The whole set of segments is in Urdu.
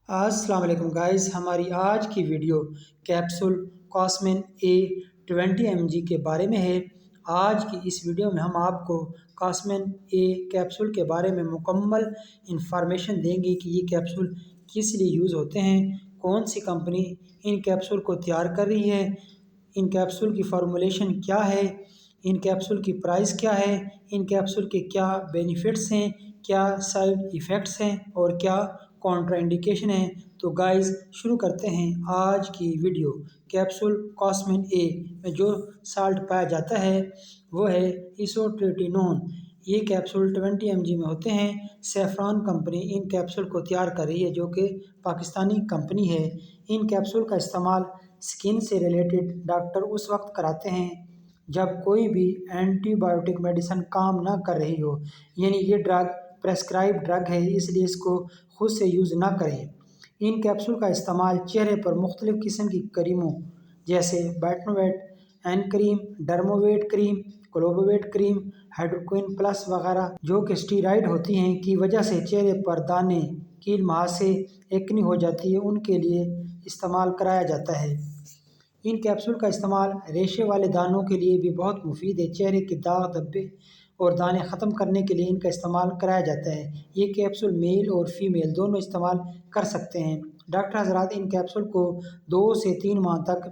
السلام علیکم گائز، ہماری آج کی ویڈیو کیپسول کاسمین A20 mg کے بارے میں ہے۔ آج کی اس ویڈیو میں ہم آپ کو کاسمین A کیپسول کے بارے میں مکمل انفارمیشن دیں گے کہ یہ کیپسول کس لیے یوز ہوتے ہیں، کون سی کمپنی ان کیپسول کو تیار کر رہی ہے، ان کیپسول کی فارمولیشن کیا ہے، ان کیپسول کی پرائس کیا ہے، ان کیپسول کے کیا بینیفٹس ہیں، کیا سائیڈ ایفیکٹس ہیں اور کیا کانٹرا انڈیکیشن ہے۔ تو گائز شروع کرتے ہیں آج کی ویڈیو۔ کیپسول کاسمین A میں جو سالٹ پایا جاتا ہے وہ ہے ایسوٹریٹینون۔ یہ کیپسول 20 mg میں ہوتے ہیں۔ سیفران کمپنی ان کیپسول کو تیار کر رہی ہے جو کہ پاکستانی کمپنی ہے۔ ان کیپسول کا استعمال سکن سے ریلیٹڈ ڈاکٹر اس وقت کراتے ہیں جب کوئی بھی اینٹی بایوٹک میڈیسن کام نہ کر رہی ہو، یعنی یہ ڈرگ پرسکرائب ڈرگ ہے، اس لیے اس کو خود سے یوز نہ کریں۔ ان کیپسول کا استعمال چہرے پر مختلف قسم کی کریموں جیسے بائٹنوویٹ این کریم، ڈرموویٹ کریم، کلوبویٹ کریم، ہائیڈروکوئن پلس وغیرہ جو کہ اسٹیرائڈ ہوتی ہیں کی وجہ سے چہرے پر دانے، کیل مہاسے، ایکنی ہو جاتی ہے، ان کے لیے استعمال کرایا جاتا ہے۔ ان کیپسول کا استعمال ریشے والے دانوں کے لیے بھی بہت مفید ہے۔ چہرے کے داغ، دھبے اور دانے ختم کرنے کے لیے ان کا استعمال کرایا جاتا ہے۔ یہ کیپسول میل اور فیمیل دونوں استعمال کر سکتے ہیں۔ ڈاکٹر حضرات ان کیپسول کو 2 سے 3 ماہ تک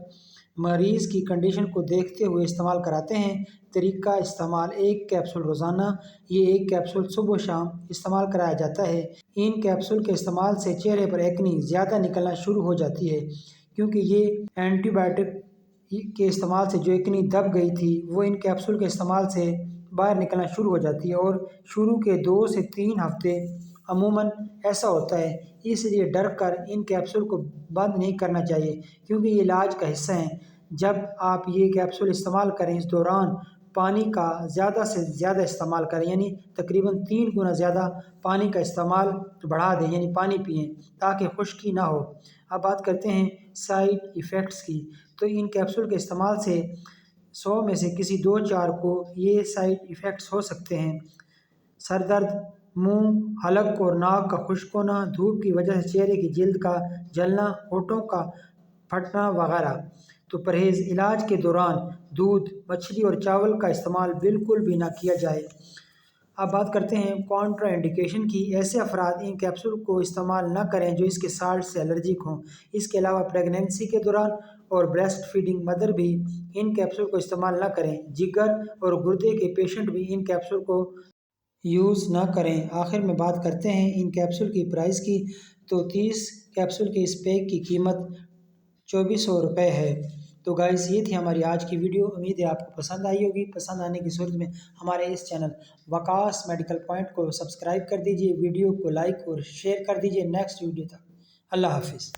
مریض کی کنڈیشن کو دیکھتے ہوئے استعمال کراتے ہیں۔ طریقہ استعمال: 1 کیپسول روزانہ۔ یہ 1 کیپسول صبح و شام استعمال کرایا جاتا ہے۔ ان کیپسول کے استعمال سے چہرے پر ایکنی زیادہ نکلنا شروع ہو جاتی ہے کیونکہ یہ اینٹی بایوٹک کے استعمال سے جو ایکنی دب گئی تھی وہ ان کیپسول کے استعمال سے باہر نکلنا شروع ہو جاتی ہے، اور شروع کے 2 سے 3 ہفتے عموماً ایسا ہوتا ہے۔ اس لیے ڈر کر ان کیپسول کو بند نہیں کرنا چاہیے کیونکہ یہ علاج کا حصہ ہیں۔ جب آپ یہ کیپسول استعمال کریں اس دوران پانی کا زیادہ سے زیادہ استعمال کریں، یعنی تقریباً 3 گنا زیادہ پانی کا استعمال بڑھا دیں، یعنی پانی پئیں تاکہ خشکی نہ ہو۔ اب بات کرتے ہیں سائیڈ ایفیکٹس کی۔ تو ان کیپسول کے استعمال سے 100 میں سے کسی 2-4 کو یہ سائیڈ ایفیکٹس ہو سکتے ہیں: سر درد، منہ، حلق اور ناک کا خشک ہونا، دھوپ کی وجہ سے چہرے کی جلد کا جلنا، ہونٹوں کا پھٹنا وغیرہ۔ تو پرہیز: علاج کے دوران دودھ، مچھلی اور چاول کا استعمال بالکل بھی نہ کیا جائے۔ اب بات کرتے ہیں کانٹرا انڈیکیشن کی۔ ایسے افراد ان کیپسول کو استعمال نہ کریں جو اس کے سالٹ سے الرجک ہوں۔ اس کے علاوہ پریگنینسی کے دوران اور بریسٹ فیڈنگ مدر بھی ان کیپسول کو استعمال نہ کریں۔ جگر اور گردے کے پیشنٹ بھی ان کیپسول کو یوز نہ کریں۔ آخر میں بات کرتے ہیں ان کیپسول کی پرائس کی۔ تو 30 کیپسول کے اس پیک کی قیمت 2400 روپے ہے۔ تو گائز یہ تھی ہماری آج کی ویڈیو۔ امید ہے آپ کو پسند آئی ہوگی۔ پسند آنے کی صورت میں ہمارے اس چینل وقاص میڈیکل پوائنٹ کو سبسکرائب کر دیجیے، ویڈیو کو لائک اور شیئر کر دیجیے۔ نیکسٹ ویڈیو تک اللہ حافظ۔